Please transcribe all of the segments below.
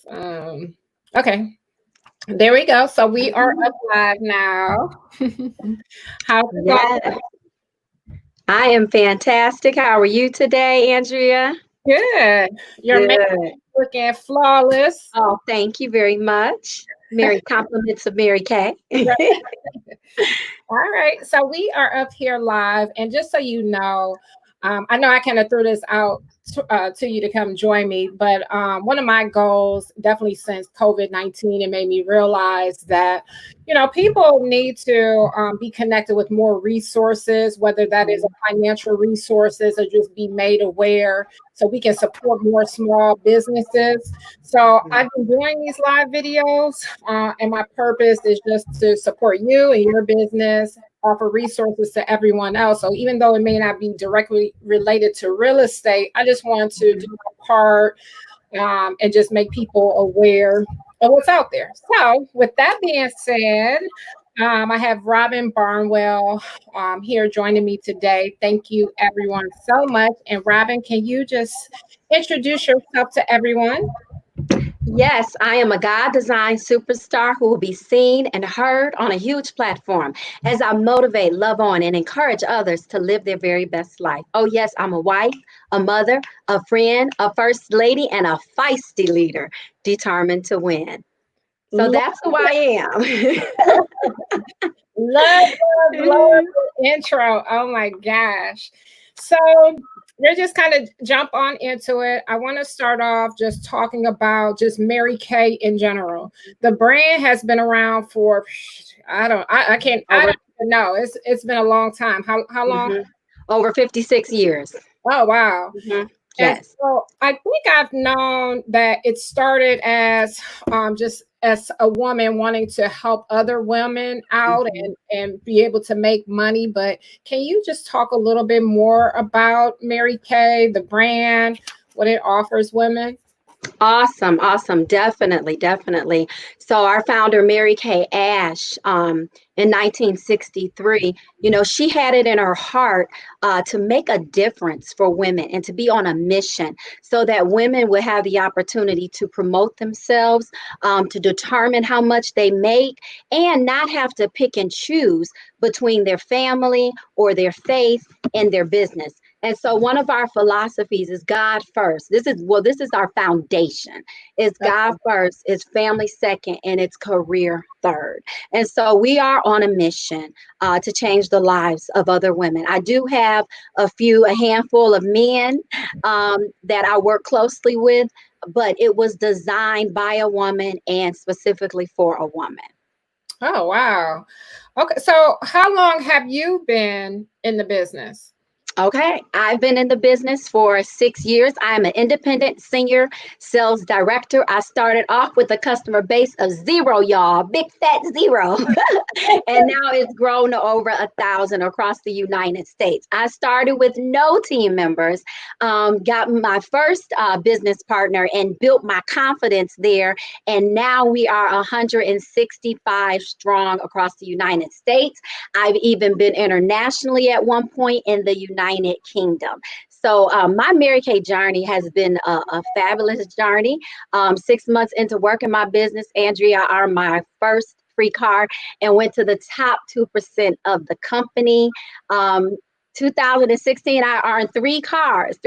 Um, okay, there we go. So we are up live now. How's it going? Yes, I am fantastic. How are you today, Andrea? Good. Your makeup Good. looking flawless. Oh, thank you very much. Mary compliments of Mary Kay. Right. All right. So we are up here live, and just so you know, I know I kind of threw this out to you to come join me, but one of my goals, definitely since COVID-19, it made me realize that people need to be connected with more resources, whether that is financial resources or just be made aware, so we can support more small businesses. So I've been doing these live videos, and my purpose is just to support you and your business, offer resources to everyone else. So even though it may not be directly related to real estate, I just want to do my part, and just make people aware of what's out there. So with that being said, I have Robyn Barnwell here joining me today. Thank you, everyone, so much. And Robyn, can you just introduce yourself to everyone? Yes, I am a God designed superstar who will be seen and heard on a huge platform as I motivate, love on, and encourage others to live their very best life. Oh, yes, I'm a wife, a mother, a friend, a first lady, and a feisty leader determined to win. So Love, that's who I love, love am. the intro. Oh my gosh. So we're just kind of jump on into it. I want to start off just talking about just Mary Kay in general. The brand has been around for I can't I Over don't even know. It's been a long time. How long? mhm, over 56 years. Oh wow. And Yes. so I think I've known that it started as just as a woman wanting to help other women out Mhm. and be able to make money. But can you just talk a little bit more about Mary Kay, the brand, what it offers women? Awesome, awesome. Definitely, definitely. So our founder, Mary Kay Ash, in 1963, she had it in her heart to make a difference for women and to be on a mission so that women would have the opportunity to promote themselves, to determine how much they make, and not have to pick and choose between their family or their faith and their business. And so one of our philosophies is God first. This is our foundation. It's God first, it's family second, and it's career third. And so we are on a mission to change the lives of other women. I do have a handful of men that I work closely with, but it was designed by a woman and specifically for a woman. Oh wow. Okay, so how long have you been in the business? Okay, I've been in the business for 6 years. I'm an independent senior sales director. I started off with a customer base of zero, y'all, big fat zero. And now it's grown to over 1,000 across the United States. I started with no team members, got my first business partner and built my confidence there. And now we are 165 strong across the United States. I've even been internationally at one point in the United Kingdom. So my Mary Kay journey has been a fabulous journey. 6 months into working my business, Andrea are my first free car and went to the top 2% of the company. Um, 2016, I earned three cars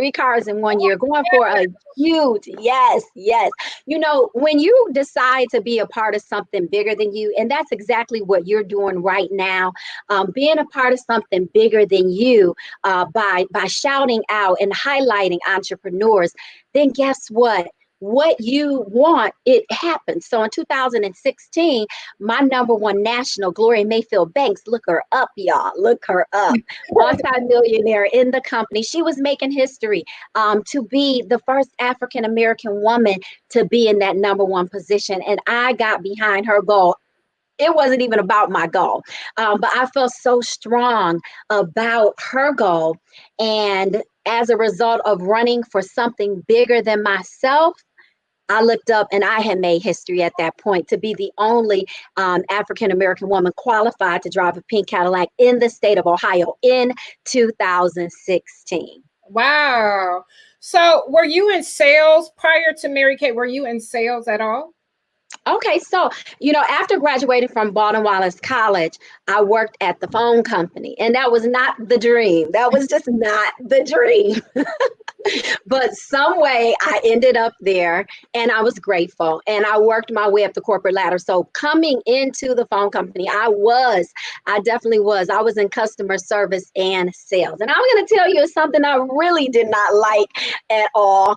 in one year, going for a huge, yes, yes. When you decide to be a part of something bigger than you, and that's exactly what you're doing right now, being a part of something bigger than you by shouting out and highlighting entrepreneurs, then guess what? What you want, it happens. So in 2016, my number one national, Gloria Mayfield Banks, look her up, y'all, look her up, multi-millionaire in the company. She was making history to be the first African American woman to be in that number one position. And I got behind her goal. It wasn't even about my goal, but I felt so strong about her goal. And as a result of running for something bigger than myself, I looked up and I had made history at that point to be the only African American woman qualified to drive a pink Cadillac in the state of Ohio in 2016. Wow. So were you in sales prior to Mary Kay? Were you in sales at all? Okay, so after graduating from Baldwin Wallace College, I worked at the phone company, and that was not the dream. That was just not the dream. But some way I ended up there, and I was grateful, and I worked my way up the corporate ladder. So coming into the phone company, I definitely was. I was in customer service and sales. And I'm going to tell you something I really did not like at all,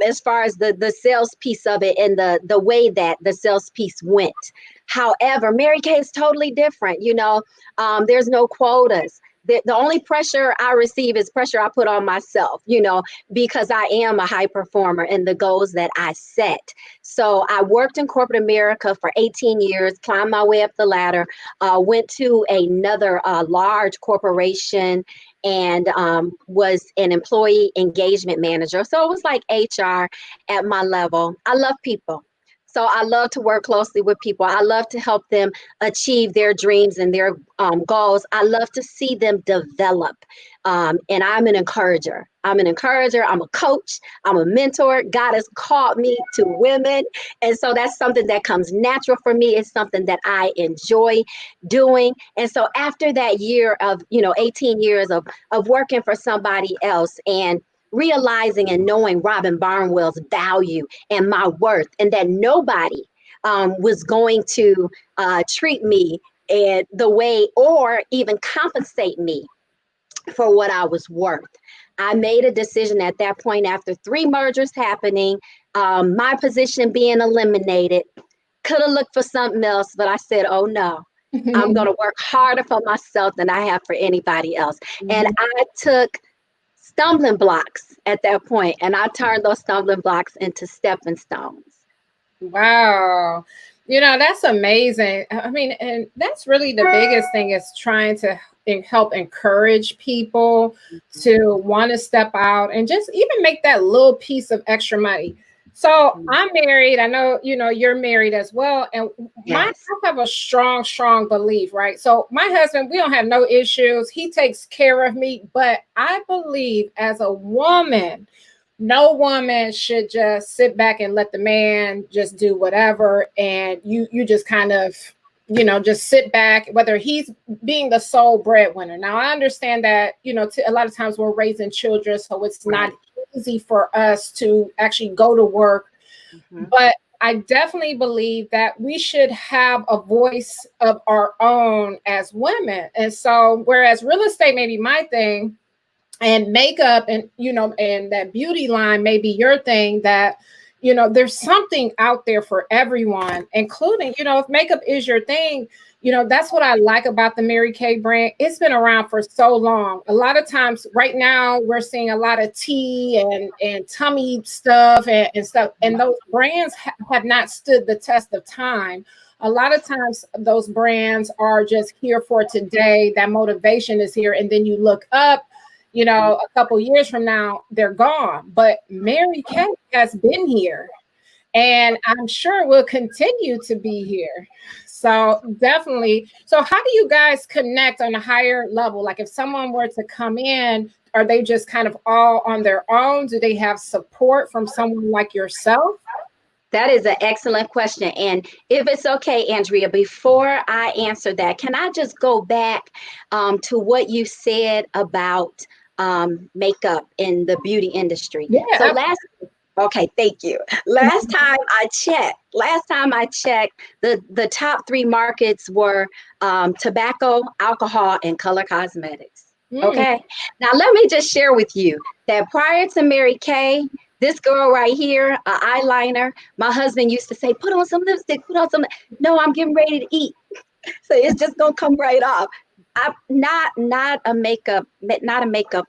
as far as the sales piece of it and the way that the sales piece went. However, Mary Kay is totally different. There's no quotas. The only pressure I receive is pressure I put on myself, because I am a high performer in the goals that I set. So I worked in corporate America for 18 years, climbed my way up the ladder, went to another large corporation, and was an employee engagement manager. So it was like HR at my level. I love people. So I love to work closely with people. I love to help them achieve their dreams and their goals. I love to see them develop. And I'm an encourager. I'm a coach. I'm a mentor. God has called me to women. And so that's something that comes natural for me. It's something that I enjoy doing. And so after that year of, 18 years of working for somebody else and realizing and knowing Robyn Barnwell's value and my worth, and that nobody was going to treat me the way or even compensate me for what I was worth. I made a decision at that point after 3 mergers happening, my position being eliminated. Could have looked for something else, but I said, oh no, I'm going to work harder for myself than I have for anybody else. And I took stumbling blocks at that point, and I turned those stumbling blocks into stepping stones. Wow. That's amazing. I mean, and that's really the biggest thing, is trying to help encourage people to want to step out and just even make that little piece of extra money. So I'm married. I know, you're married as well. And I have a strong, strong belief, right? So my husband, we don't have no issues. He takes care of me. But I believe as a woman, no woman should just sit back and let the man just do whatever. And you just kind of, just sit back, whether he's being the sole breadwinner. Now, I understand that, a lot of times we're raising children, so it's not easy for us to actually go to work. But I definitely believe that we should have a voice of our own as women. And so, whereas real estate may be my thing, and makeup and, and that beauty line may be your thing, that, there's something out there for everyone, including, if makeup is your thing, that's what I like about the Mary Kay brand. It's been around for so long. A lot of times right now we're seeing a lot of tea and tummy stuff and stuff. And those brands have not stood the test of time. A lot of times those brands are just here for today. That motivation is here. And then you look up, a couple years from now, they're gone. But Mary Kay has been here, and I'm sure will continue to be here. So definitely. So how do you guys connect on a higher level? Like if someone were to come in, are they just kind of all on their own? Do they have support from someone like yourself? That is an excellent question. And if it's okay, Andrea, before I answer that, can I just go back to what you said about makeup in the beauty industry? Yeah. So okay, thank you. Last time I checked, the top 3 markets were tobacco, alcohol, and color cosmetics. Okay. Now let me just share with you that prior to Mary Kay, this girl right here, eyeliner, my husband used to say, put on some lipstick, put on some. No, I'm getting ready to eat. So it's just gonna come right off. I'm not a makeup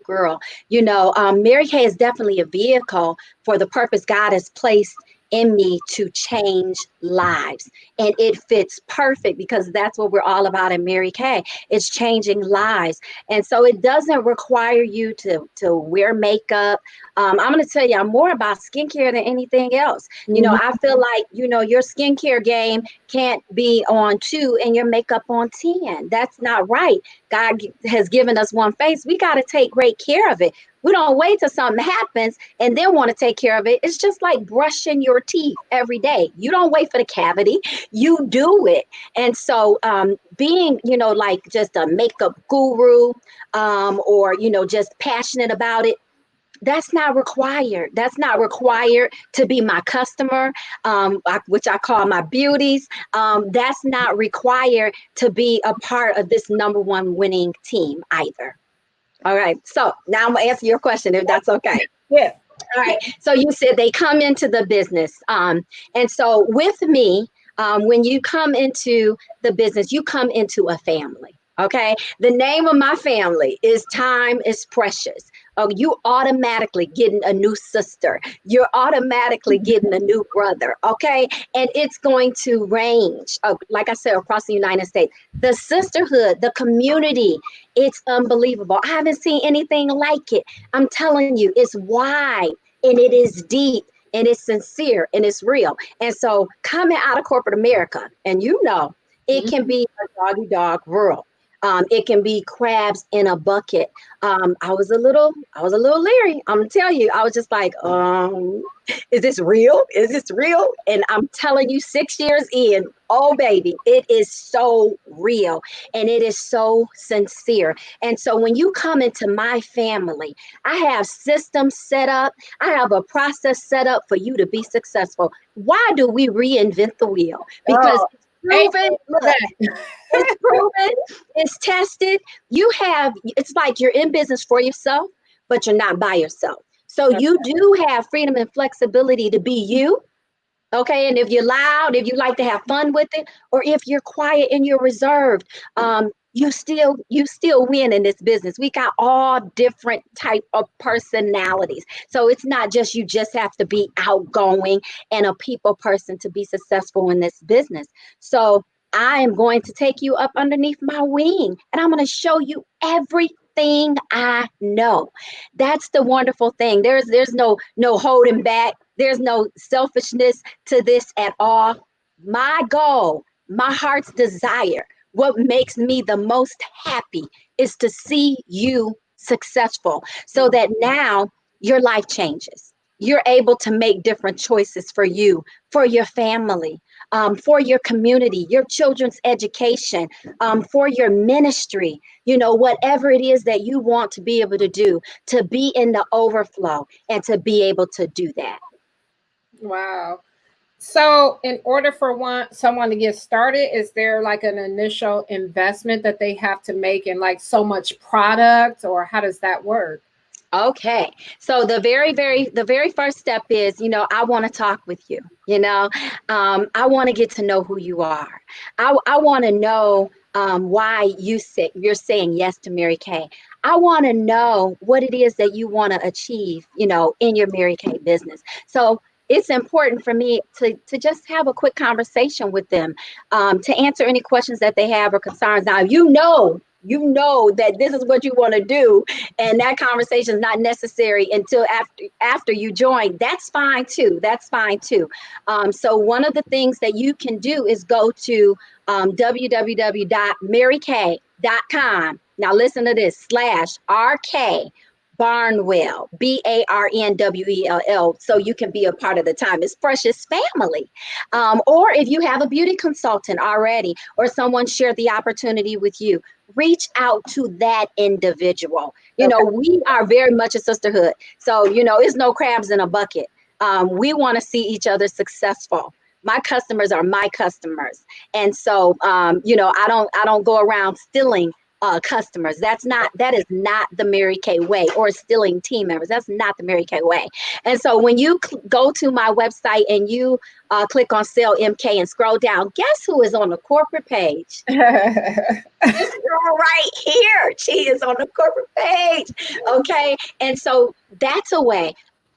girl. Mary Kay is definitely a vehicle for the purpose God has placed in me to change lives. And it fits perfect because that's what we're all about in Mary Kay. It's changing lives. And so it doesn't require you to wear makeup. I'm going to tell you, I'm more about skincare than anything else. I feel like, your skincare game can't be on 2 and your makeup on 10. That's not right. God has given us one face. We got to take great care of it. We don't wait till something happens and then want to take care of it. It's just like brushing your teeth every day. You don't wait for the cavity, you do it. And so being, like just a makeup guru, or, just passionate about it, that's not required. That's not required to be my customer, which I call my beauties. That's not required to be a part of this number one winning team either. All right. So now I'm going to answer your question, if that's okay. Yeah. All right. So you said they come into the business. And so with me, when you come into the business, you come into a family. Okay. The name of my family is Time is Precious. Oh, you automatically getting a new sister. You're automatically getting a new brother. Okay. And it's going to range, like I said, across the United States. The sisterhood, the community, it's unbelievable. I haven't seen anything like it. I'm telling you, it's wide and it is deep and it's sincere and it's real. And so coming out of corporate America, and it can be a doggy dog world. It can be crabs in a bucket. I was a little leery. I'm gonna tell you, I was just like, is this real? Is this real? And I'm telling you, 6 years in, oh baby, it is so real and it is so sincere. And so when you come into my family, I have systems set up. I have a process set up for you to be successful. Why do we reinvent the wheel? Because proven, look, it's proven, it's tested. It's like you're in business for yourself, but you're not by yourself. So you do have freedom and flexibility to be you. Okay. And if you're loud, if you like to have fun with it, or if you're quiet and you're reserved, you still win in this business. We got all different type of personalities. So it's not just, you just have to be outgoing and a people person to be successful in this business. So I am going to take you up underneath my wing and I'm going to show you everything I know. That's the wonderful thing. There's no holding back. There's no selfishness to this at all. My goal, my heart's desire, what makes me the most happy is to see you successful so that now your life changes. You're able to make different choices for you, for your family, for your community, your children's education, for your ministry, whatever it is that you want to be able to do, to be in the overflow and to be able to do that. Wow. So in order for someone to get started, is there like an initial investment that they have to make in like so much product, or how does that work? Okay. So the very first step is, I want to talk with you. I want to get to know who you are. I want to know why you're saying yes to Mary Kay. I want to know what it is that you want to achieve, in your Mary Kay business. So it's important for me to just have a quick conversation with them, to answer any questions that they have or concerns. Now, you know that this is what you want to do, and that conversation is not necessary until after you join. That's fine too. So one of the things that you can do is go to www.marykay.com. Now listen to this, /RK Barnwell, Barnwell, so you can be a part of the Time is Precious family. Or if you have a beauty consultant already, or someone shared the opportunity with you, reach out to that individual. We are very much a sisterhood. So, it's no crabs in a bucket. We want to see each other successful. My customers are my customers. And so, I don't go around stealing customers. That is not the Mary Kay way, or stealing team members. That's not the Mary Kay way. And so when you go to my website and you click on Sell MK and scroll down, guess who is on the corporate page? This girl right here. She is on the corporate page. Okay. And so that's a way.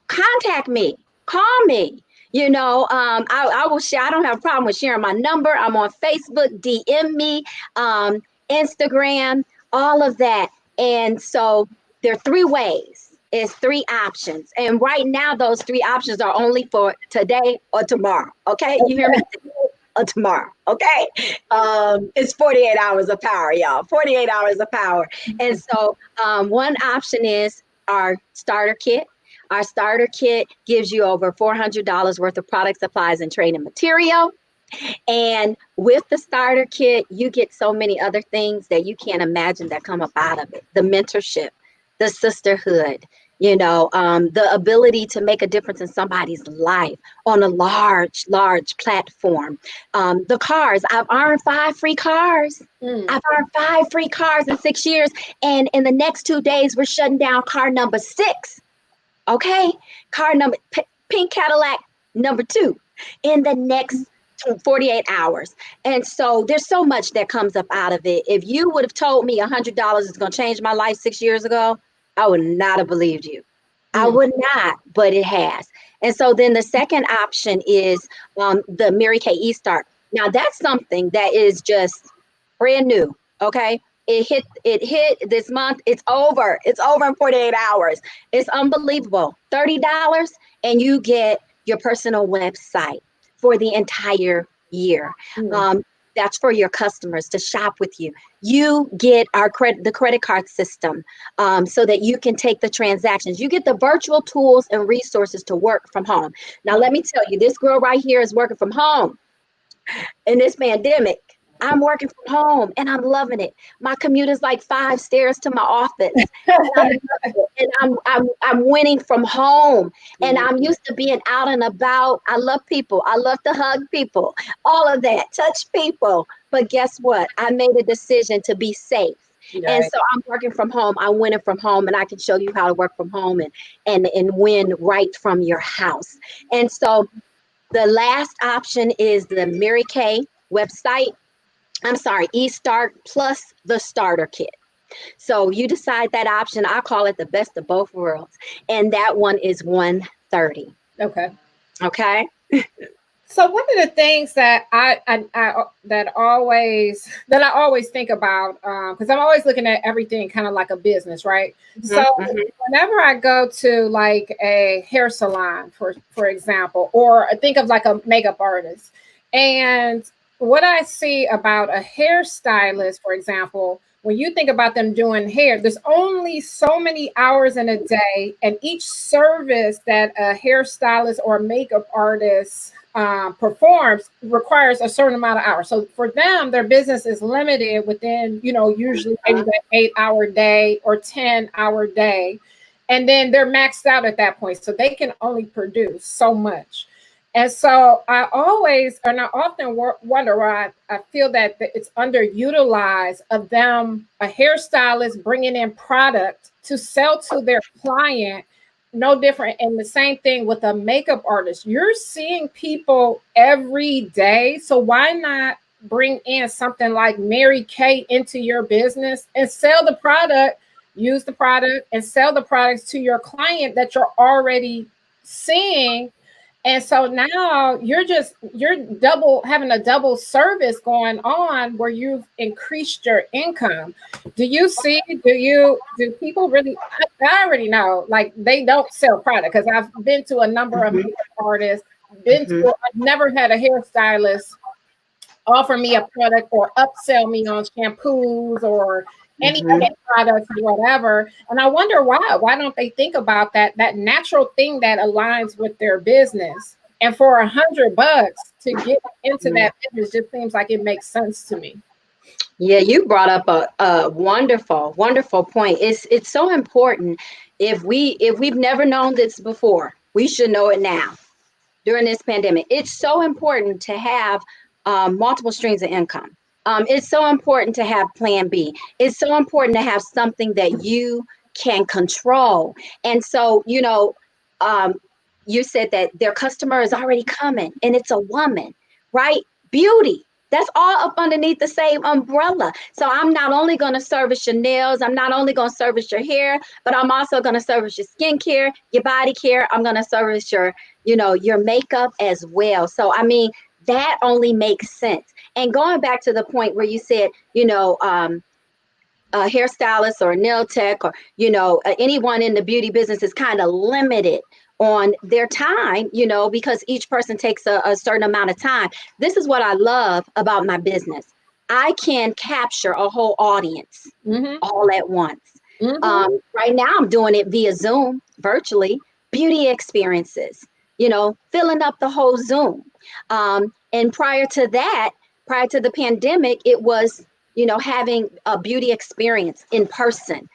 Contact me. Call me. I will share. I don't have a problem with sharing my number. I'm on Facebook. DM me. Instagram, all of that. And so there are 3 ways. It's 3 options. And right now, those 3 options are only for today or tomorrow. Okay. You hear me? Today or tomorrow. Okay. It's 48 hours of power, y'all. 48 hours of power. And so one option is our starter kit. Our starter kit gives you over $400 worth of product supplies and training material. And with the starter kit, you get so many other things that you can't imagine that come up out of it. The mentorship, the sisterhood, the ability to make a difference in somebody's life on a large platform. The cars, I've earned 5 free cars. I've earned 5 free cars in 6 years. And in the next 2 days, we're shutting down car number 6. Okay. Car number, pink Cadillac number 2 in the next 48 hours. And so there's so much that comes up out of it. If you would have told me $100 is going to change my life 6 years ago, I would not have believed you. I would not, but it has. And so then the second option is the Mary Kay eStart. Now that's something that is just brand new. Okay. It hit this month. It's over in 48 hours. It's unbelievable. $30 and you get your personal website for the entire year. That's for your customers to shop with you. You get the credit card system so that you can take the transactions. You get the virtual tools and resources to work from home. Now, let me tell you, this girl right here is working from home in this pandemic. I'm working from home and I'm loving it. My commute is like 5 stairs to my office. And I'm winning from home. And I'm used to being out and about. I love people. I love to hug people. All of that. Touch people. But guess what? I made a decision to be safe. Right. And so I'm working from home. I'm winning from home, and I can show you how to work from home and win right from your house. And so the last option is the Mary Kay website. eStart plus the starter kit. So you decide that option. I call it the best of both worlds. And that one is $130. Okay. Okay. So one of the things that I always think about, because I'm always looking at everything kind of like a business, right? So whenever I go to like a hair salon, for example, or think of like a makeup artist, and what I see about a hairstylist, for example, when you think about them doing hair, there's only so many hours in a day, and each service that a hairstylist or a makeup artist performs requires a certain amount of hours. So for them, their business is limited within, usually maybe an 8-hour day or 10-hour day. And then they're maxed out at that point. So they can only produce so much. And so I often wonder why I feel that it's underutilized of them, a hairstylist bringing in product to sell to their client. No different. And the same thing with a makeup artist. You're seeing people every day. So why not bring in something like Mary Kay into your business and sell the product, use the product and sell the products to your client that you're already seeing. And so now you're having a double service going on where you've increased your income. Do people really, I already know, like they don't sell product because I've been to a number of makeup artists, I've never had a hairstylist offer me a product or upsell me on shampoos or any other products or whatever. And I wonder why. Why don't they think about that natural thing that aligns with their business? And for $100 to get into that business just seems like it makes sense to me. Yeah, you brought up a wonderful, wonderful point. It's so important. If we've never known this before, we should know it now during this pandemic. It's so important to have multiple streams of income. It's so important to have plan B. It's so important to have something that you can control. And so, you said that their customer is already coming and it's a woman, right? Beauty. That's all up underneath the same umbrella. So I'm not only going to service your nails, I'm not only going to service your hair, but I'm also going to service your skincare, your body care. I'm going to service your makeup as well. So, I mean, that only makes sense. And going back to the point where you said, a hairstylist or a nail tech or, anyone in the beauty business is kind of limited on their time, because each person takes a certain amount of time. This is what I love about my business. I can capture a whole audience all at once. Mhm. Right now, I'm doing it via Zoom, virtually, beauty experiences, filling up the whole Zoom. And prior to the pandemic, it was, having a beauty experience in person,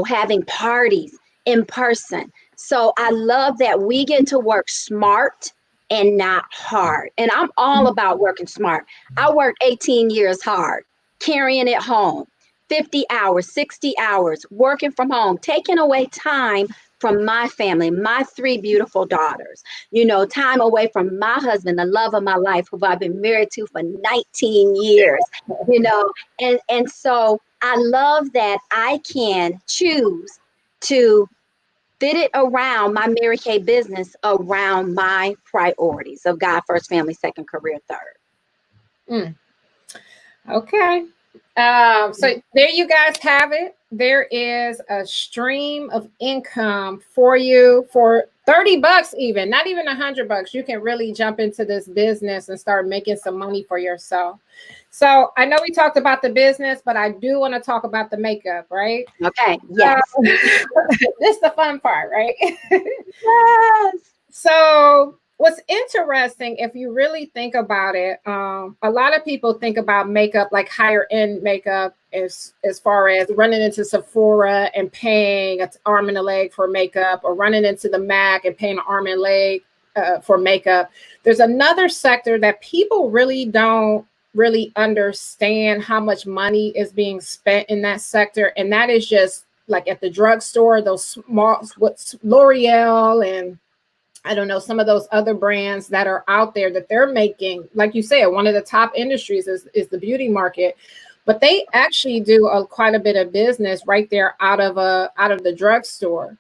having parties in person. So I love that we get to work smart and not hard. And I'm all about working smart. I worked 18 years hard, carrying it home. 50 hours, 60 hours, working from home, taking away time from my family, my three beautiful daughters, time away from my husband, the love of my life, who I've been married to for 19 years, and so I love that I can choose to fit it around my Mary Kay business, around my priorities of God first, family second, career third. Mm. Okay. So there you guys have it. There is a stream of income for you for $30, even not even $100. You can really jump into this business and start making some money for yourself. So I know we talked about the business, but I do want to talk about the makeup, right? Okay. Yes. This is the fun part, right? Yes. So what's interesting, if you really think about it, a lot of people think about makeup like higher end makeup, as far as running into Sephora and paying an arm and a leg for makeup, or running into the Mac and paying an arm and leg for makeup. There's another sector that people really don't really understand how much money is being spent in that sector, and that is just like at the drugstore, those small, what's L'Oreal and I don't know, some of those other brands that are out there that they're making, like you said, one of the top industries is the beauty market, but they actually do quite a bit of business right there out of the drugstore.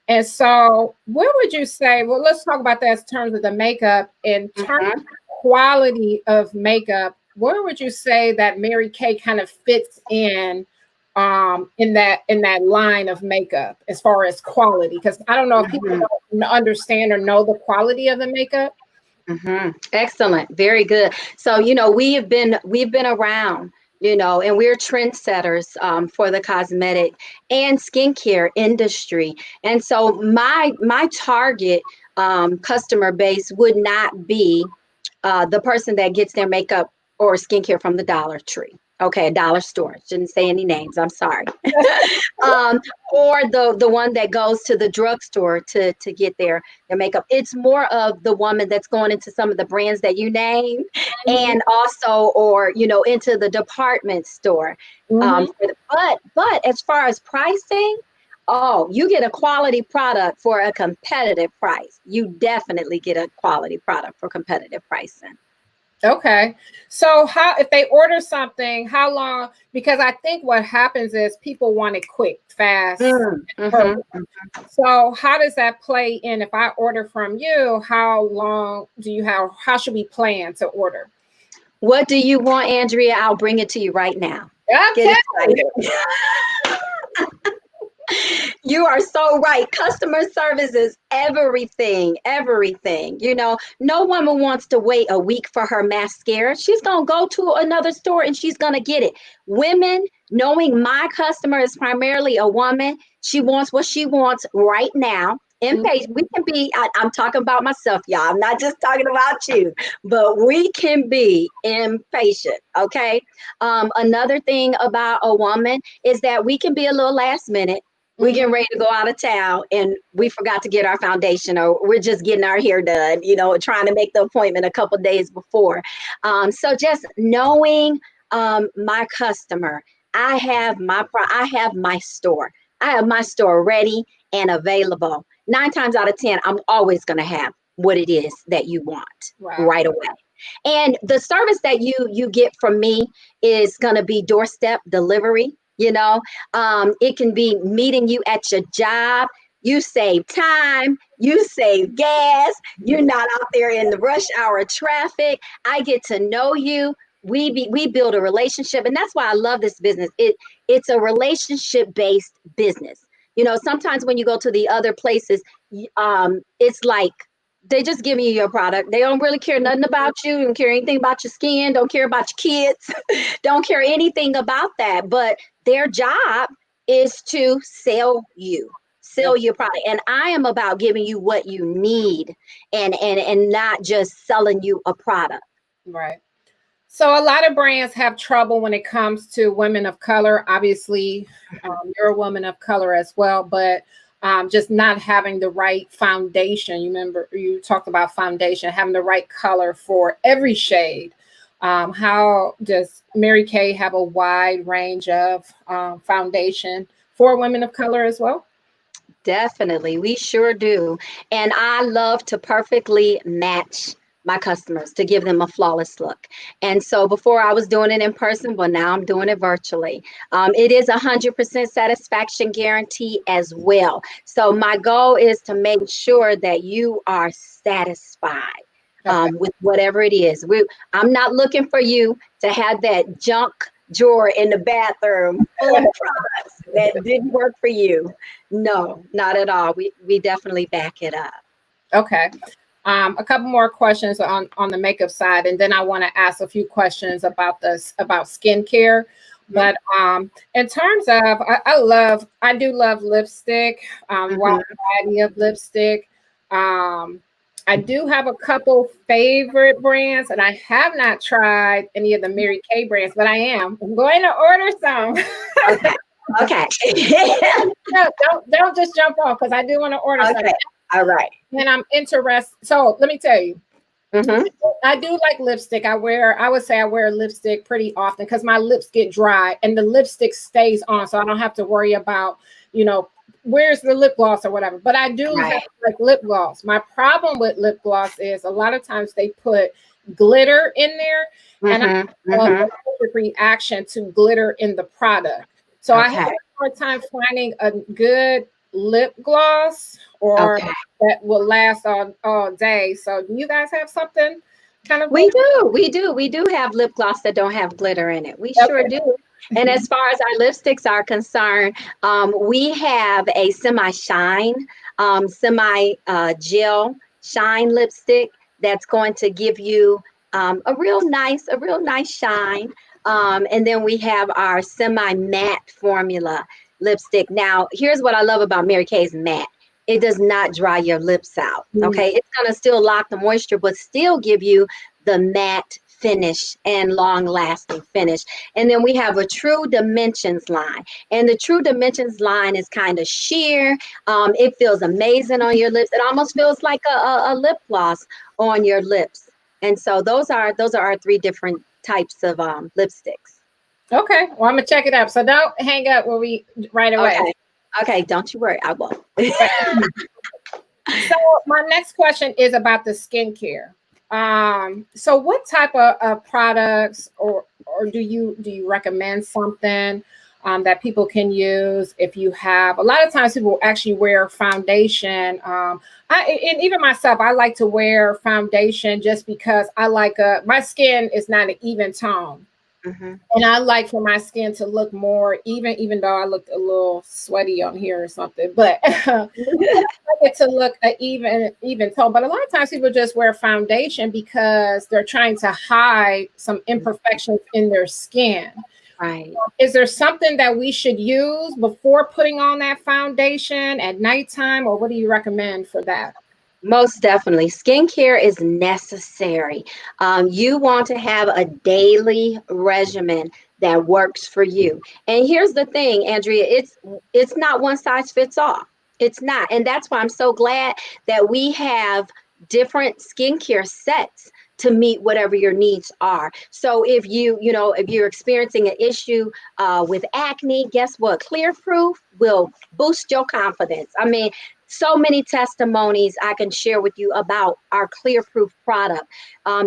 And so, where would you say? Well, let's talk about that in terms of the makeup. In terms of quality of makeup, where would you say that Mary Kay kind of fits in that line of makeup as far as quality? Because I don't know if people don't understand or know the quality of the makeup. Excellent. Very good. So, we've been around, and we're trendsetters for the cosmetic and skincare industry. And so my target customer base would not be the person that gets their makeup or skincare from the Dollar Tree. Okay, a dollar store. Shouldn't say any names. I'm sorry. um, or the one that goes to the drugstore to get their makeup. It's more of the woman that's going into some of the brands that you name, Mhm. and also, or into the department store. Mhm. But as far as pricing, oh, you get a quality product for a competitive price. You definitely get a quality product for competitive pricing. Okay. So how, if they order something, how long? Because I think what happens is people want it quick, fast. Mm-hmm. So how does that play in? If I order from you, how long do you have? How should we plan to order? What do you want, Andrea? I'll bring it to you right now. Get Okay. excited. You are so right. Customer service is everything, everything. No woman wants to wait a week for her mascara. She's going to go to another store and she's going to get it. Women, knowing my customer is primarily a woman, she wants what she wants right now. Impatient. We can be, I'm talking about myself, y'all. I'm not just talking about you, but we can be impatient. Okay. Another thing about a woman is that we can be a little last minute. We getting ready to go out of town and we forgot to get our foundation, or we're just getting our hair done, trying to make the appointment a couple days before. So just knowing my customer, I have my store. I have my store ready and available. 9 times out of 10, I'm always going to have what it is that you want Wow. right away. And the service that you get from me is going to be doorstep delivery. It can be meeting you at your job. You save time, you save gas, you're not out there in the rush hour traffic. I get to know you. We build a relationship, and that's why I love this business. It's a relationship based business. Sometimes when you go to the other places, it's like they just giving you your product. They don't really care nothing about you, don't care anything about your skin, don't care about your kids, don't care anything about that. But their job is to sell your product. And I am about giving you what you need and not just selling you a product. Right. So a lot of brands have trouble when it comes to women of color. Obviously, you're a woman of color as well, but just not having the right foundation. You remember you talked about foundation, having the right color for every shade. How does Mary Kay have a wide range of foundation for women of color as well? Definitely, we sure do. And I love to perfectly match my customers to give them a flawless look. And so before I was doing it in person, but now I'm doing it virtually. It is 100% satisfaction guarantee as well. So my goal is to make sure that you are satisfied Okay. with whatever it is. I'm not looking for you to have that junk drawer in the bathroom full of products that didn't work for you. No, not at all. We definitely back it up. Okay. A couple more questions on the makeup side, and then I want to ask a few questions about this about skincare. But in terms of, I do love lipstick, wide variety of lipstick. I do have a couple favorite brands, and I have not tried any of the Mary Kay brands, but I'm going to order some. Okay. Okay. No, don't just jump off because I do want to order some. Okay. All right. And I'm interested. So let me tell you, Mm-hmm. I do like lipstick. I would say I wear lipstick pretty often because my lips get dry and the lipstick stays on. So I don't have to worry about, where's the lip gloss or whatever. But I do have Right. like lip gloss. My problem with lip gloss is a lot of times they put glitter in there and I have Mm-hmm. an Mm-hmm. allergic reaction to glitter in the product. So I have Okay. a hard time finding a good lip gloss or Okay. that will last all day. So do you guys have something kind of We like do. We do. We do have lip gloss that don't have glitter in it. We sure okay. do. And as far as our lipsticks are concerned, we have a semi-shine, semi-gel shine lipstick that's going to give you a real nice shine. And then we have our semi-matte formula lipstick. Now, here's what I love about Mary Kay's matte. It does not dry your lips out. Mm, Okay. It's going to still lock the moisture, but still give you the matte finish and long lasting finish. And then we have a True Dimensions line. And the True Dimensions line is kind of sheer. It feels amazing on your lips. It almost feels like a lip gloss on your lips. And so those are our three different types of lipsticks. okay. Well, I'm gonna check it out. So don't hang up right away. Okay. Okay. Don't you worry. I won't. So my next question is about the skincare. So what type of products or do you recommend something that people can use if you have a lot of times people actually wear foundation. And even myself, I like to wear foundation just because I like my skin is not an even tone. Hmm. And I like for my skin to look more even though I look a little sweaty on here or something. But I like it to look an even tone. But a lot of times people just wear foundation because they're trying to hide some imperfections in their skin. Right. Is there something that we should use before putting on that foundation at nighttime, or what do you recommend for that? Most definitely. Skincare is necessary. You want to have a daily regimen that works for you. And here's the thing, Andrea, it's not one size fits all. It's not. And that's why I'm so glad that we have different skincare sets to meet whatever your needs are. So if you're experiencing an issue with acne, guess what? Clear Proof will boost your confidence. I mean, so many testimonies I can share with you about our Clear Proof product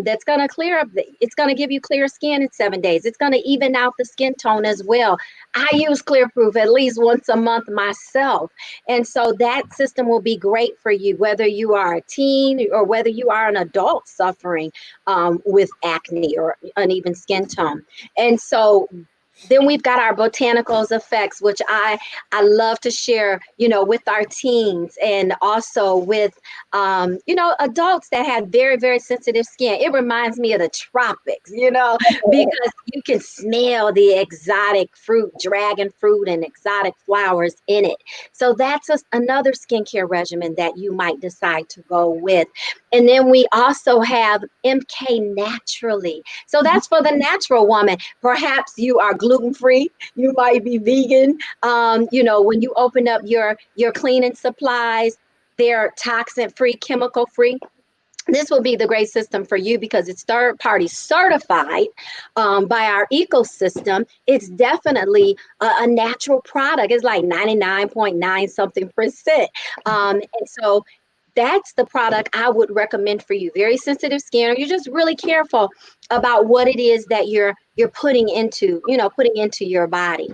that's going to clear up. It's going to give you clear skin in 7 days. It's going to even out the skin tone as well. I use Clear Proof at least once a month myself. And so that system will be great for you, whether you are a teen or whether you are an adult suffering with acne or uneven skin tone. And so Then we've got our botanicals effects, which I love to share, with our teens and also with, adults that have very, very sensitive skin. It reminds me of the tropics, because you can smell the exotic fruit, dragon fruit, and exotic flowers in it. So that's another skincare regimen that you might decide to go with. And then we also have MK Naturally. So that's for the natural woman. Perhaps you are gluten-free, you might be vegan. When you open up your cleaning supplies, they're toxin-free, chemical-free. This will be the great system for you because it's third party certified by our ecosystem. It's definitely a natural product. It's like 99.9 something percent. And so that's the product I would recommend for you. Very sensitive skin, or you're just really careful about what it is that you're putting into your body.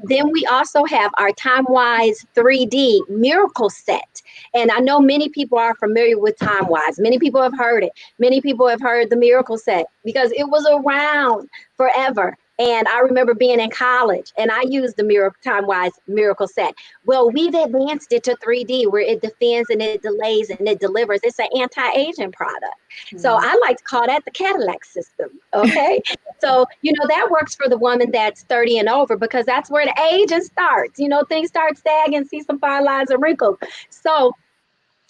Then we also have our Timewise 3D Miracle Set. And I know many people are familiar with Timewise. Many people have heard it. Many people have heard the Miracle Set because it was around forever. And I remember being in college and I used the Timewise Miracle Set. Well, we've advanced it to 3D where it defends and it delays and it delivers. It's an anti-aging product. So I like to call that the Cadillac system. Okay. So, that works for the woman that's 30 and over because that's where the aging starts. Things start sagging, see some fine lines and wrinkles. So,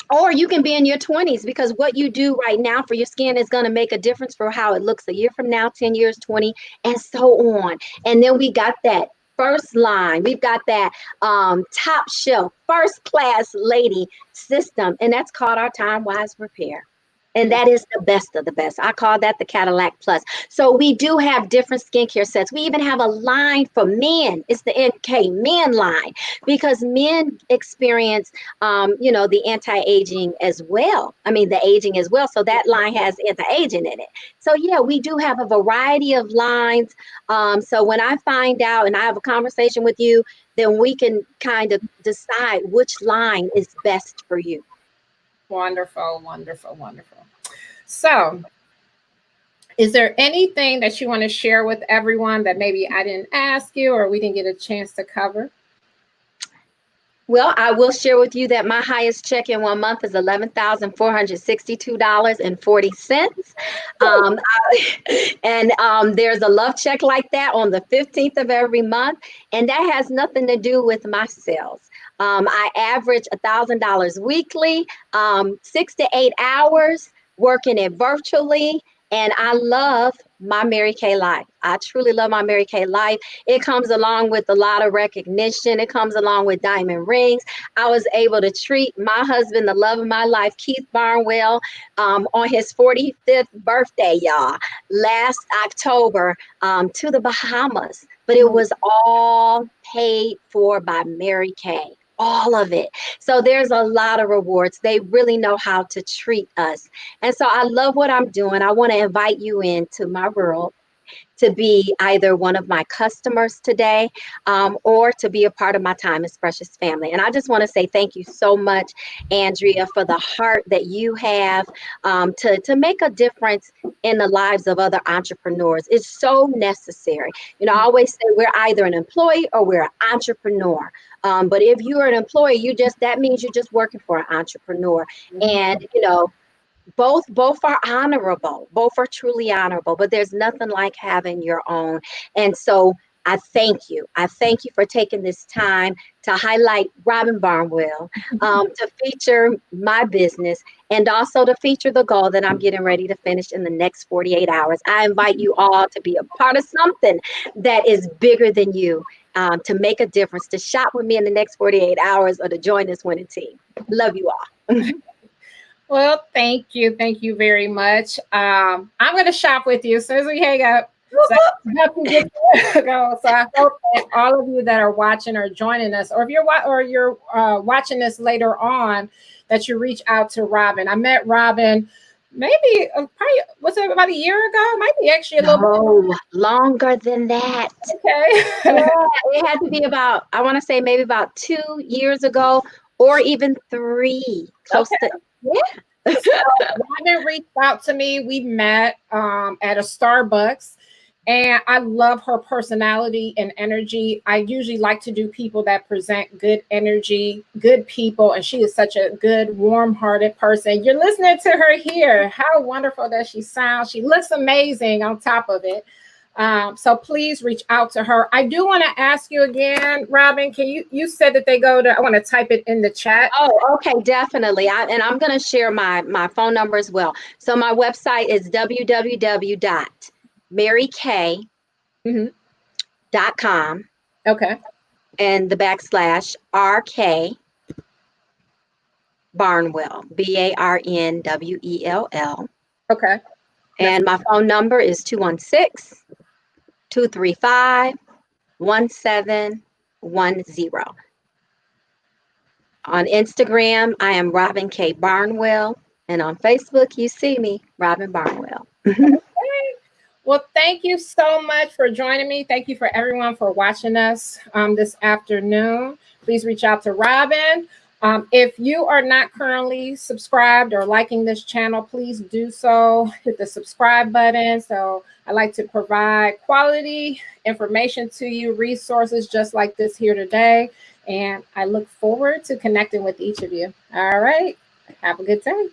or you can be in your 20s because what you do right now for your skin is going to make a difference for how it looks a year from now, 10 years, 20, and so on. And then we got that first line. We've got that top shelf, first class lady system, and that's called our Timewise Repair. And that is the best of the best. I call that the Cadillac Plus. So we do have different skincare sets. We even have a line for men. It's the NK Men line because men experience, the anti-aging as well. I mean, the aging as well. So that line has anti-aging in it. So yeah, we do have a variety of lines. So when I find out and I have a conversation with you, then we can kind of decide which line is best for you. Wonderful, wonderful, wonderful. So, is there anything that you want to share with everyone that maybe I didn't ask you or we didn't get a chance to cover? Well, I will share with you that my highest check in 1 month is $11,462.40. There's a love check like that on the 15th of every month, and that has nothing to do with my sales. I average $1,000 weekly, 6 to 8 hours, working it virtually. And I love my Mary Kay life. I truly love my Mary Kay life. It comes along with a lot of recognition. It comes along with diamond rings. I was able to treat my husband, the love of my life, Keith Barnwell, on his 45th birthday, y'all, last October, to the Bahamas. But it was all paid for by Mary Kay. All of it. So there's a lot of rewards. They really know how to treat us. And so I love what I'm doing. I want to invite you into my world to be either one of my customers today or to be a part of my Time is Precious family. And I just want to say thank you so much, Andrea, for the heart that you have to make a difference in the lives of other entrepreneurs. It's so necessary. I always say we're either an employee or we're an entrepreneur. But if you're an employee, that means you're just working for an entrepreneur. And, both are honorable, both are truly honorable, but there's nothing like having your own. And so I thank you. I thank you for taking this time to highlight Robyn Barnwell, to feature my business, and also to feature the goal that I'm getting ready to finish in the next 48 hours. I invite you all to be a part of something that is bigger than you, to make a difference, to shop with me in the next 48 hours, or to join this winning team. Love you all. Well, thank you. Thank you very much. I'm going to shop with you as soon as we hang up. So I hope that all of you that are watching or joining us, or if you're watching this later on, that you reach out to Robyn. I met Robyn maybe probably, was it about a year ago? Maybe actually a little bit longer than that. Okay. Yeah, it had to be about, I want to say maybe about 2 years ago, or even 3. Close to. Yeah. So Robyn reached out to me. We met at a Starbucks, And I love her personality and energy. I usually like to do people that present good energy, good people. And she is such a good, warm-hearted person. You're listening to her here. How wonderful that she sounds. She looks amazing on top of it. So please reach out to her. I do want to ask you again, Robyn, can you said that they go to, I want to type it in the chat. Oh, okay, definitely. And I'm going to share my phone number as well. So my website is www.marykay.com Okay. and the /RK Barnwell, BARNWELL. Okay. And my phone number is 216-235-1710. On Instagram, I am Robyn K. Barnwell. And on Facebook, you see me, Robyn Barnwell. Well, thank you so much for joining me. Thank you for everyone for watching us this afternoon. Please reach out to Robyn. If you are not currently subscribed or liking this channel, please do so. Hit the subscribe button. So I like to provide quality information to you, resources just like this here today. And I look forward to connecting with each of you. All right. Have a good day.